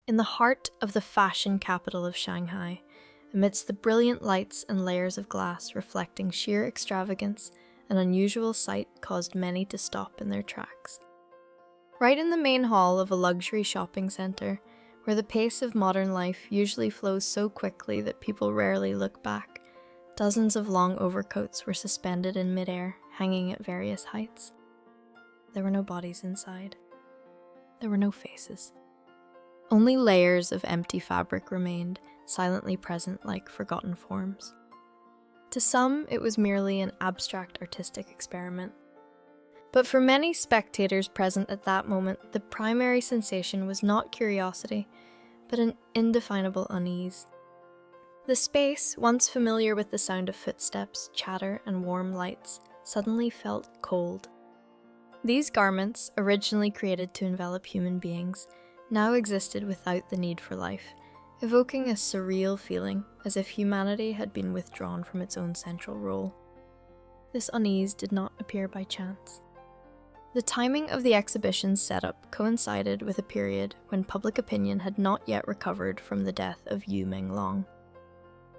In the heart of the fashion capital of Shanghai, amidst the brilliant lights and layers of glass reflecting sheer extravagance, an unusual sight caused many to stop in their tracks. Right in the main hall of a luxury shopping centre, where the pace of modern life usually flows so quickly that people rarely look back, dozens of long overcoats were suspended in midair, hanging at various heights. There were no bodies inside. There were no faces. Only layers of empty fabric remained, silently present like forgotten forms. To some, it was merely an abstract artistic experiment. But for many spectators present at that moment, the primary sensation was not curiosity, but an indefinable unease. The space, once familiar with the sound of footsteps, chatter, and warm lights, suddenly felt cold. These garments, originally created to envelop human beings, now existed without the need for life, evoking a surreal feeling as if humanity had been withdrawn from its own central role. This unease did not appear by chance. The timing of the exhibition's setup coincided with a period when public opinion had not yet recovered from the death of Yu Menglong.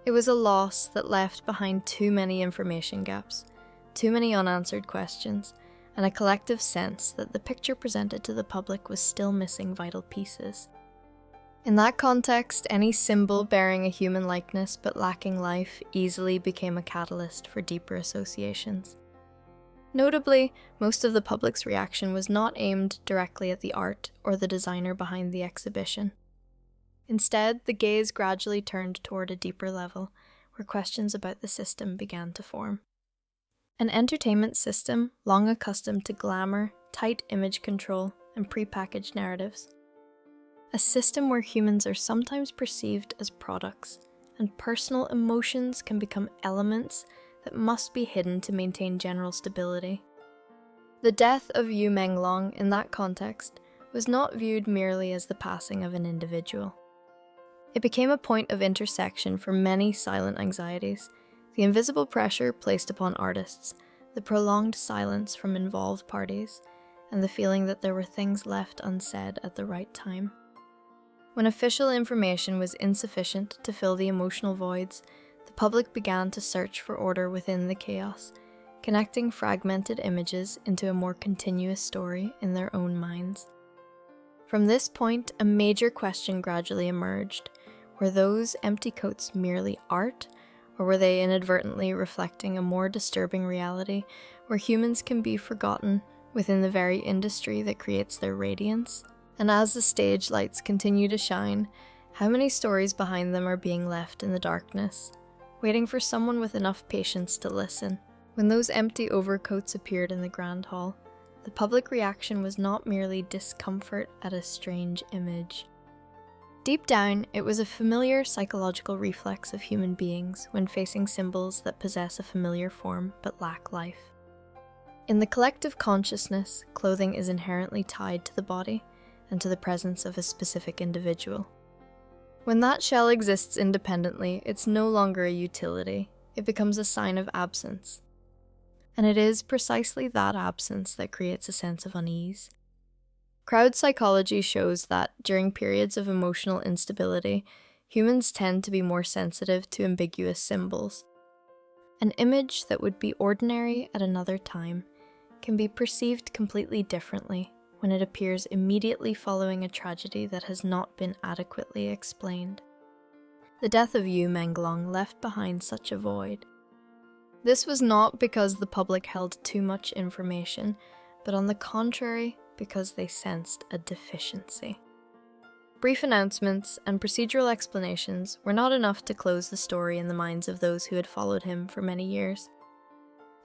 It was a loss that left behind too many information gaps, too many unanswered questions, and a collective sense that the picture presented to the public was still missing vital pieces. In that context, any symbol bearing a human likeness but lacking life easily became a catalyst for deeper associations. Notably, most of the public's reaction was not aimed directly at the art or the designer behind the exhibition. Instead, the gaze gradually turned toward a deeper level, where questions about the system began to form. An entertainment system long accustomed to glamour, tight image control, and prepackaged narratives. A system where humans are sometimes perceived as products, and personal emotions can become elements that must be hidden to maintain general stability. The death of Yu Menglong in that context was not viewed merely as the passing of an individual. It became a point of intersection for many silent anxieties, the invisible pressure placed upon artists, the prolonged silence from involved parties, and the feeling that there were things left unsaid at the right time. When official information was insufficient to fill the emotional voids, the public began to search for order within the chaos, connecting fragmented images into a more continuous story in their own minds. From this point, a major question gradually emerged. Were those empty coats merely art, or were they inadvertently reflecting a more disturbing reality where humans can be forgotten within the very industry that creates their radiance? And as the stage lights continue to shine, how many stories behind them are being left in the darkness, waiting for someone with enough patience to listen? When those empty overcoats appeared in the grand hall, the public reaction was not merely discomfort at a strange image. Deep down, it was a familiar psychological reflex of human beings when facing symbols that possess a familiar form but lack life. In the collective consciousness, clothing is inherently tied to the body and to the presence of a specific individual. When that shell exists independently, it's no longer a utility, it becomes a sign of absence. And it is precisely that absence that creates a sense of unease. Crowd psychology shows that, during periods of emotional instability, humans tend to be more sensitive to ambiguous symbols. An image that would be ordinary at another time can be perceived completely differently when it appears immediately following a tragedy that has not been adequately explained. The death of Yu Menglong left behind such a void. This was not because the public held too much information, but on the contrary, because they sensed a deficiency. Brief announcements and procedural explanations were not enough to close the story in the minds of those who had followed him for many years.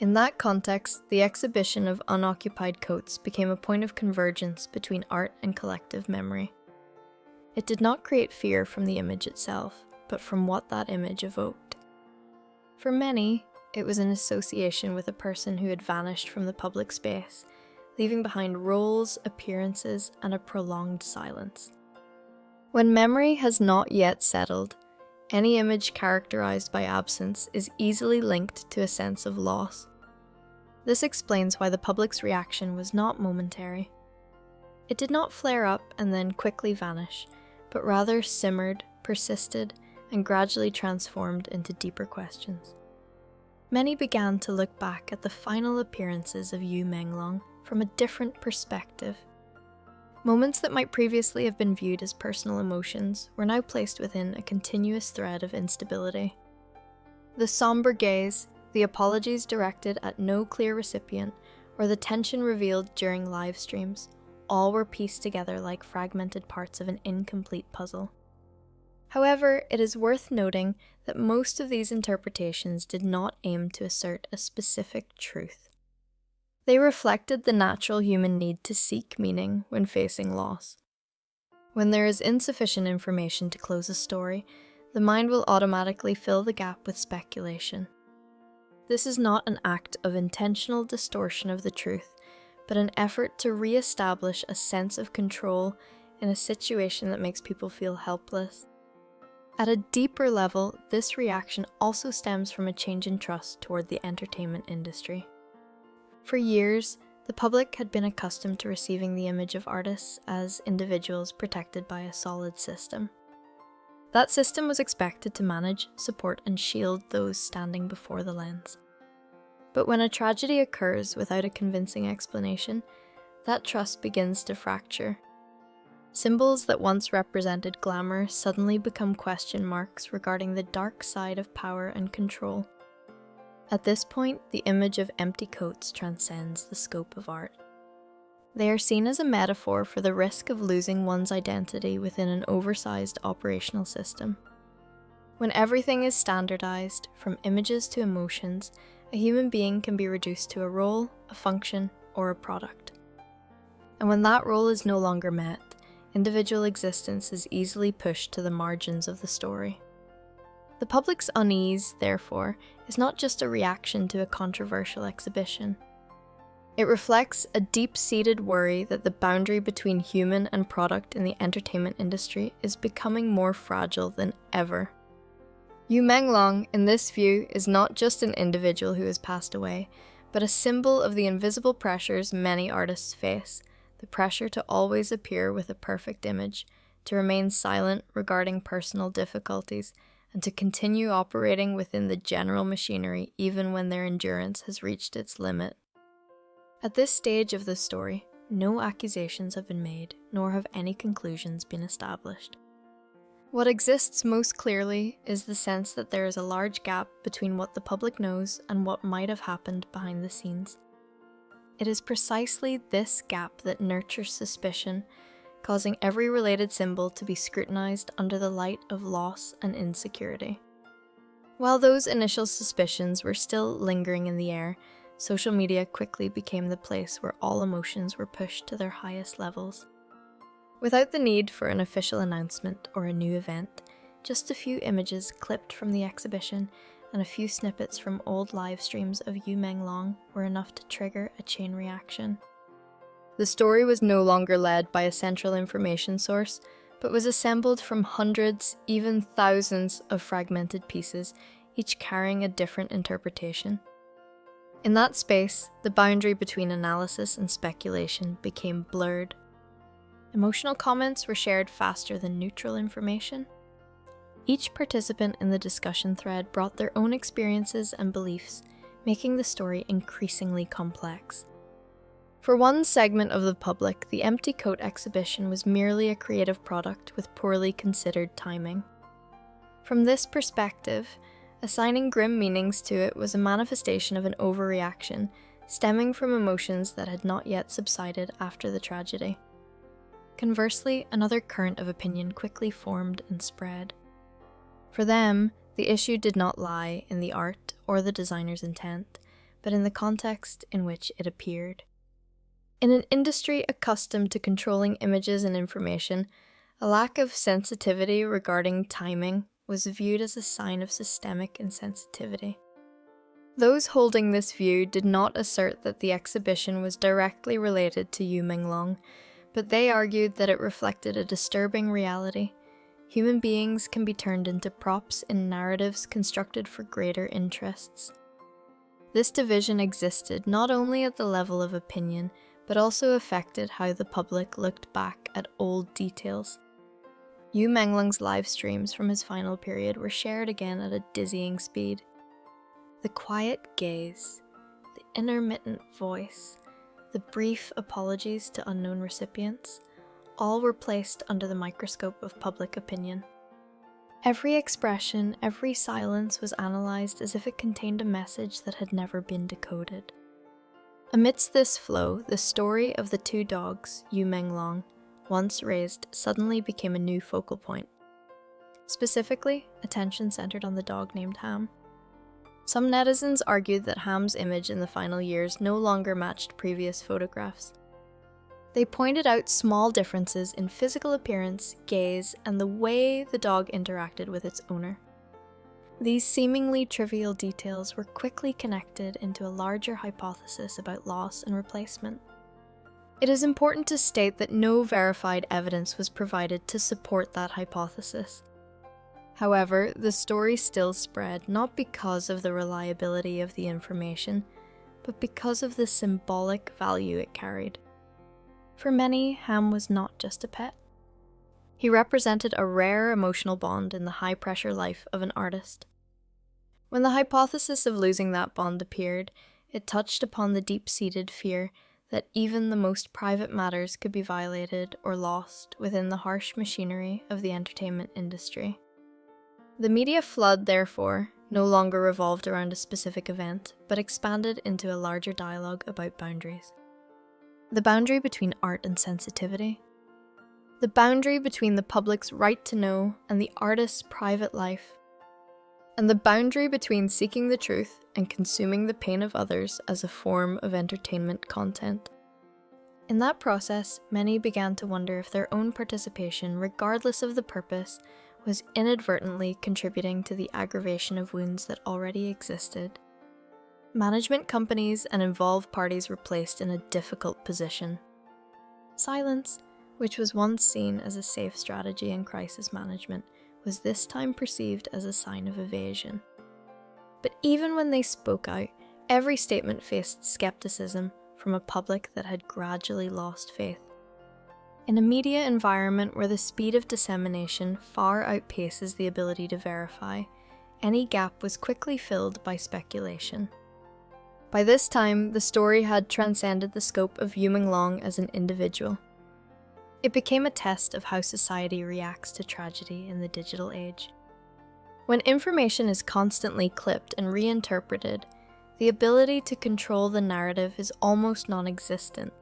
In that context, the exhibition of unoccupied coats became a point of convergence between art and collective memory. It did not create fear from the image itself, but from what that image evoked. For many, it was an association with a person who had vanished from the public space, leaving behind roles, appearances, and a prolonged silence. When memory has not yet settled, any image characterized by absence is easily linked to a sense of loss. This explains why the public's reaction was not momentary. It did not flare up and then quickly vanish, but rather simmered, persisted, and gradually transformed into deeper questions. Many began to look back at the final appearances of Yu Menglong from a different perspective. Moments that might previously have been viewed as personal emotions were now placed within a continuous thread of instability. The somber gaze, the apologies directed at no clear recipient, or the tension revealed during live streams, all were pieced together like fragmented parts of an incomplete puzzle. However, it is worth noting that most of these interpretations did not aim to assert a specific truth. They reflected the natural human need to seek meaning when facing loss. When there is insufficient information to close a story, the mind will automatically fill the gap with speculation. This is not an act of intentional distortion of the truth, but an effort to re-establish a sense of control in a situation that makes people feel helpless. At a deeper level, this reaction also stems from a change in trust toward the entertainment industry. For years, the public had been accustomed to receiving the image of artists as individuals protected by a solid system. That system was expected to manage, support, and shield those standing before the lens. But when a tragedy occurs without a convincing explanation, that trust begins to fracture. Symbols that once represented glamour suddenly become question marks regarding the dark side of power and control. At this point, the image of empty coats transcends the scope of art. They are seen as a metaphor for the risk of losing one's identity within an oversized operational system. When everything is standardized, from images to emotions, a human being can be reduced to a role, a function, or a product. And when that role is no longer met, individual existence is easily pushed to the margins of the story. The public's unease, therefore, is not just a reaction to a controversial exhibition. It reflects a deep-seated worry that the boundary between human and product in the entertainment industry is becoming more fragile than ever. Yu Menglong, in this view, is not just an individual who has passed away, but a symbol of the invisible pressures many artists face, the pressure to always appear with a perfect image, to remain silent regarding personal difficulties, and to continue operating within the general machinery even when their endurance has reached its limit. At this stage of the story, no accusations have been made, nor have any conclusions been established. What exists most clearly is the sense that there is a large gap between what the public knows and what might have happened behind the scenes. It is precisely this gap that nurtures suspicion, causing every related symbol to be scrutinized under the light of loss and insecurity. While those initial suspicions were still lingering in the air, social media quickly became the place where all emotions were pushed to their highest levels. Without the need for an official announcement or a new event, just a few images clipped from the exhibition and a few snippets from old live streams of Yu Menglong were enough to trigger a chain reaction. The story was no longer led by a central information source, but was assembled from hundreds, even thousands of fragmented pieces, each carrying a different interpretation. In that space, the boundary between analysis and speculation became blurred. Emotional comments were shared faster than neutral information. Each participant in the discussion thread brought their own experiences and beliefs, making the story increasingly complex. For one segment of the public, the empty coat exhibition was merely a creative product with poorly considered timing. From this perspective, assigning grim meanings to it was a manifestation of an overreaction, stemming from emotions that had not yet subsided after the tragedy. Conversely, another current of opinion quickly formed and spread. For them, the issue did not lie in the art or the designer's intent, but in the context in which it appeared. In an industry accustomed to controlling images and information, a lack of sensitivity regarding timing was viewed as a sign of systemic insensitivity. Those holding this view did not assert that the exhibition was directly related to Yu Menglong, but they argued that it reflected a disturbing reality. Human beings can be turned into props in narratives constructed for greater interests. This division existed not only at the level of opinion, but also affected how the public looked back at old details. Yu Menglong's live streams from his final period were shared again at a dizzying speed. The quiet gaze, the intermittent voice, the brief apologies to unknown recipients, all were placed under the microscope of public opinion. Every expression, every silence was analysed as if it contained a message that had never been decoded. Amidst this flow, the story of the two dogs, Yu Menglong, once raised, suddenly became a new focal point. Specifically, attention centered on the dog named Ham. Some netizens argued that Ham's image in the final years no longer matched previous photographs. They pointed out small differences in physical appearance, gaze, and the way the dog interacted with its owner. These seemingly trivial details were quickly connected into a larger hypothesis about loss and replacement. It is important to state that no verified evidence was provided to support that hypothesis. However, the story still spread not because of the reliability of the information, but because of the symbolic value it carried. For many, Ham was not just a pet. He represented a rare emotional bond in the high-pressure life of an artist. When the hypothesis of losing that bond appeared, it touched upon the deep-seated fear that even the most private matters could be violated or lost within the harsh machinery of the entertainment industry. The media flood, therefore, no longer revolved around a specific event, but expanded into a larger dialogue about boundaries. The boundary between art and sensitivity. The boundary between the public's right to know and the artist's private life. And the boundary between seeking the truth and consuming the pain of others as a form of entertainment content. In that process, many began to wonder if their own participation, regardless of the purpose, was inadvertently contributing to the aggravation of wounds that already existed. Management companies and involved parties were placed in a difficult position. Silence, which was once seen as a safe strategy in crisis management, was this time perceived as a sign of evasion. But even when they spoke out, every statement faced skepticism from a public that had gradually lost faith. In a media environment where the speed of dissemination far outpaces the ability to verify, any gap was quickly filled by speculation. By this time, the story had transcended the scope of Yu Menglong as an individual. It became a test of how society reacts to tragedy in the digital age. When information is constantly clipped and reinterpreted, the ability to control the narrative is almost non-existent.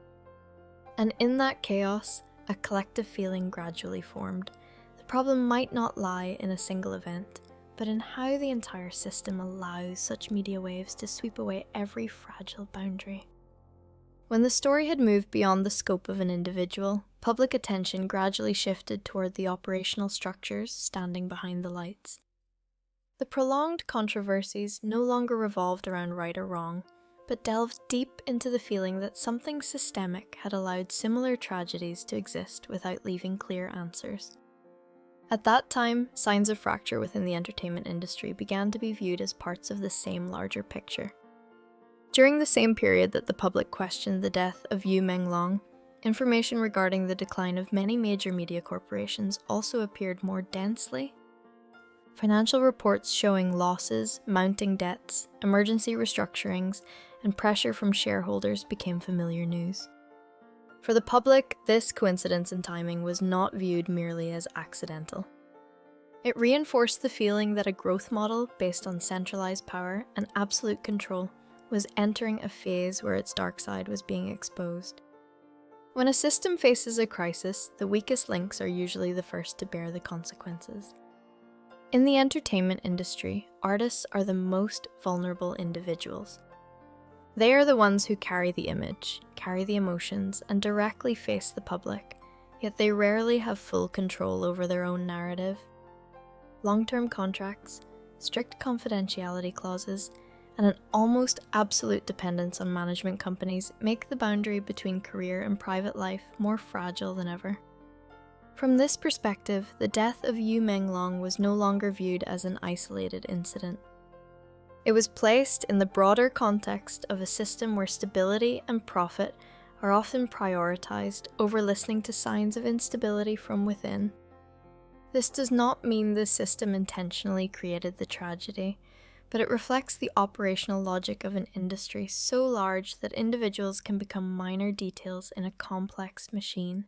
And in that chaos, a collective feeling gradually formed. The problem might not lie in a single event, but in how the entire system allows such media waves to sweep away every fragile boundary. When the story had moved beyond the scope of an individual, public attention gradually shifted toward the operational structures standing behind the lights. The prolonged controversies no longer revolved around right or wrong, but delved deep into the feeling that something systemic had allowed similar tragedies to exist without leaving clear answers. At that time, signs of fracture within the entertainment industry began to be viewed as parts of the same larger picture. During the same period that the public questioned the death of Yu Menglong, information regarding the decline of many major media corporations also appeared more densely. Financial reports showing losses, mounting debts, emergency restructurings, and pressure from shareholders became familiar news. For the public, this coincidence in timing was not viewed merely as accidental. It reinforced the feeling that a growth model based on centralized power and absolute control was entering a phase where its dark side was being exposed. When a system faces a crisis, the weakest links are usually the first to bear the consequences. In the entertainment industry, artists are the most vulnerable individuals. They are the ones who carry the image, carry the emotions, and directly face the public, yet they rarely have full control over their own narrative. Long-term contracts, strict confidentiality clauses, and an almost absolute dependence on management companies make the boundary between career and private life more fragile than ever. From this perspective, the death of Yu Menglong was no longer viewed as an isolated incident. It was placed in the broader context of a system where stability and profit are often prioritized over listening to signs of instability from within. This does not mean the system intentionally created the tragedy, but it reflects the operational logic of an industry so large that individuals can become minor details in a complex machine.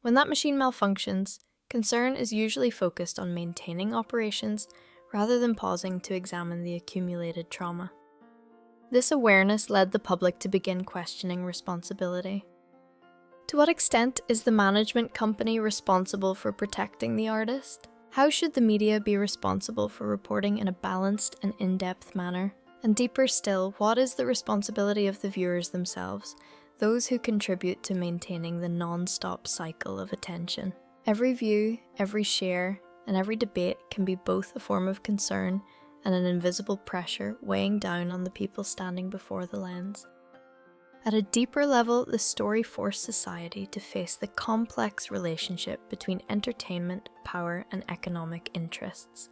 When that machine malfunctions, concern is usually focused on maintaining operations rather than pausing to examine the accumulated trauma. This awareness led the public to begin questioning responsibility. To what extent is the management company responsible for protecting the artist? How should the media be responsible for reporting in a balanced and in-depth manner? And deeper still, what is the responsibility of the viewers themselves, those who contribute to maintaining the non-stop cycle of attention? Every view, every share, and every debate can be both a form of concern and an invisible pressure weighing down on the people standing before the lens. At a deeper level, the story forced society to face the complex relationship between entertainment, power, and economic interests.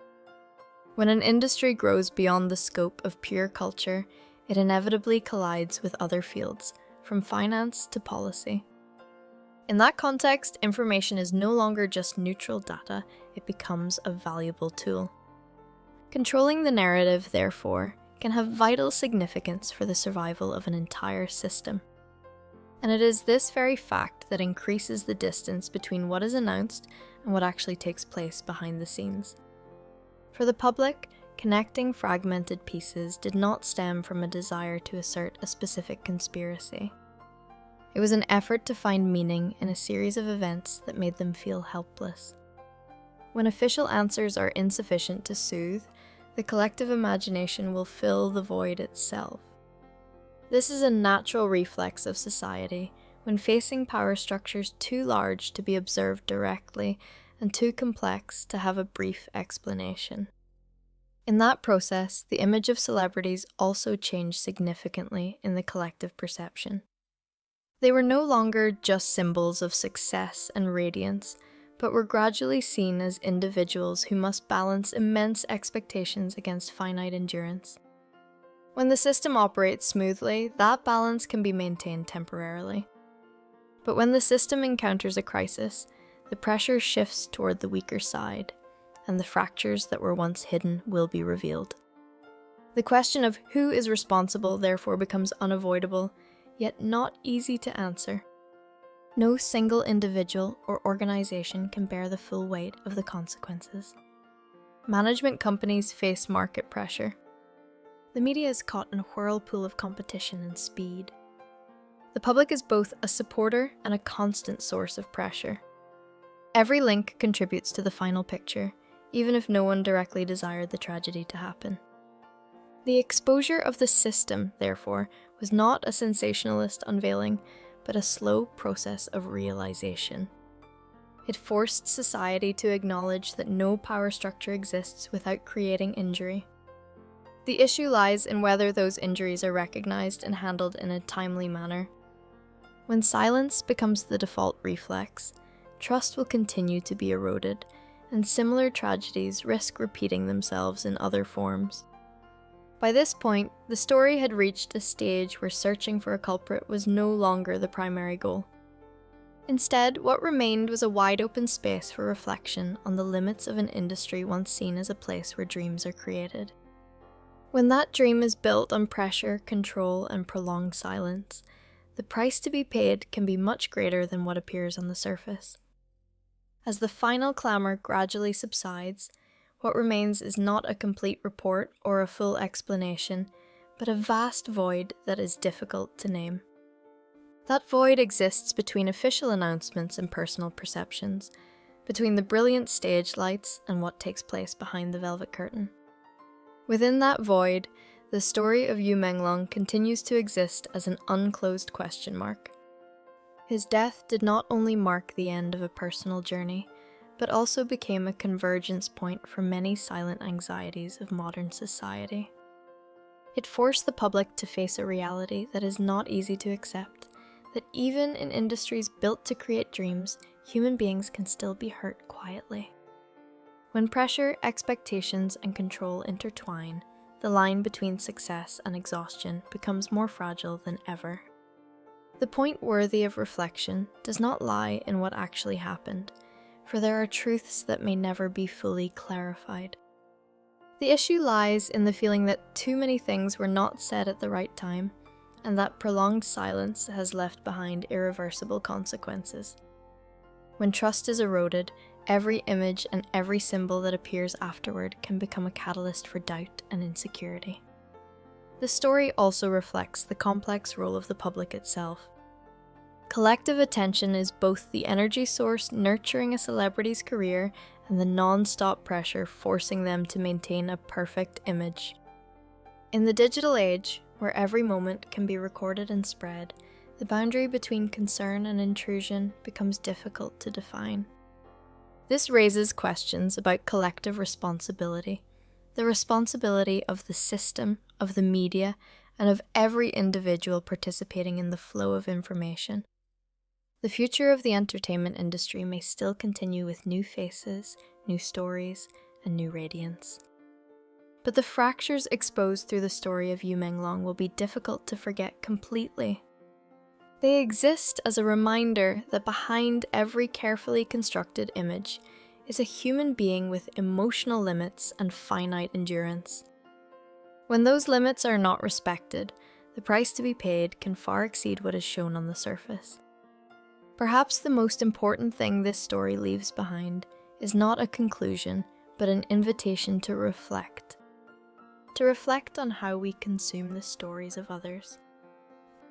When an industry grows beyond the scope of pure culture, it inevitably collides with other fields, from finance to policy. In that context, information is no longer just neutral data, it becomes a valuable tool. Controlling the narrative, therefore, can have vital significance for the survival of an entire system. And it is this very fact that increases the distance between what is announced and what actually takes place behind the scenes. For the public, connecting fragmented pieces did not stem from a desire to assert a specific conspiracy. It was an effort to find meaning in a series of events that made them feel helpless. When official answers are insufficient to soothe, the collective imagination will fill the void itself. This is a natural reflex of society when facing power structures too large to be observed directly and too complex to have a brief explanation. In that process, the image of celebrities also changed significantly in the collective perception. They were no longer just symbols of success and radiance, but were gradually seen as individuals who must balance immense expectations against finite endurance. When the system operates smoothly, that balance can be maintained temporarily. But when the system encounters a crisis, the pressure shifts toward the weaker side, and the fractures that were once hidden will be revealed. The question of who is responsible therefore becomes unavoidable, yet not easy to answer. No single individual or organization can bear the full weight of the consequences. Management companies face market pressure. The media is caught in a whirlpool of competition and speed. The public is both a supporter and a constant source of pressure. Every link contributes to the final picture, even if no one directly desired the tragedy to happen. The exposure of the system, therefore, was not a sensationalist unveiling, but a slow process of realization. It forced society to acknowledge that no power structure exists without creating injury. The issue lies in whether those injuries are recognized and handled in a timely manner. When silence becomes the default reflex, trust will continue to be eroded, and similar tragedies risk repeating themselves in other forms. By this point, the story had reached a stage where searching for a culprit was no longer the primary goal. Instead, what remained was a wide-open space for reflection on the limits of an industry once seen as a place where dreams are created. When that dream is built on pressure, control, and prolonged silence, the price to be paid can be much greater than what appears on the surface. As the final clamor gradually subsides, what remains is not a complete report or a full explanation, but a vast void that is difficult to name. That void exists between official announcements and personal perceptions, between the brilliant stage lights and what takes place behind the velvet curtain. Within that void, the story of Yu Menglong continues to exist as an unclosed question mark. His death did not only mark the end of a personal journey, but also became a convergence point for many silent anxieties of modern society. It forced the public to face a reality that is not easy to accept, that even in industries built to create dreams, human beings can still be hurt quietly. When pressure, expectations, and control intertwine, the line between success and exhaustion becomes more fragile than ever. The point worthy of reflection does not lie in what actually happened. for there are truths that may never be fully clarified. The issue lies in the feeling that too many things were not said at the right time, and that prolonged silence has left behind irreversible consequences. When trust is eroded, every image and every symbol that appears afterward can become a catalyst for doubt and insecurity. The story also reflects the complex role of the public itself. Collective attention is both the energy source nurturing a celebrity's career and the non-stop pressure forcing them to maintain a perfect image. In the digital age, where every moment can be recorded and spread, the boundary between concern and intrusion becomes difficult to define. This raises questions about collective responsibility, the responsibility of the system, of the media, and of every individual participating in the flow of information. The future of the entertainment industry may still continue with new faces, new stories, and new radiance. But the fractures exposed through the story of Yu Menglong will be difficult to forget completely. They exist as a reminder that behind every carefully constructed image is a human being with emotional limits and finite endurance. When those limits are not respected, the price to be paid can far exceed what is shown on the surface. Perhaps the most important thing this story leaves behind is not a conclusion, but an invitation to reflect. To reflect on how we consume the stories of others.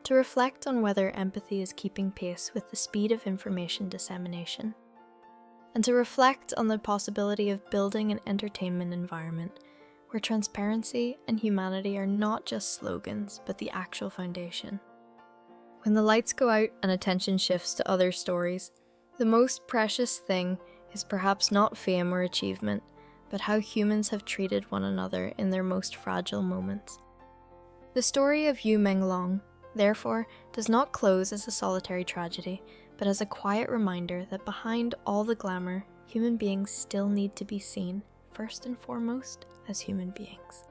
To reflect on whether empathy is keeping pace with the speed of information dissemination. And to reflect on the possibility of building an entertainment environment where transparency and humanity are not just slogans, but the actual foundation. When the lights go out and attention shifts to other stories, the most precious thing is perhaps not fame or achievement, but how humans have treated one another in their most fragile moments. The story of Yu Menglong, therefore, does not close as a solitary tragedy, but as a quiet reminder that behind all the glamour, human beings still need to be seen, first and foremost, as human beings.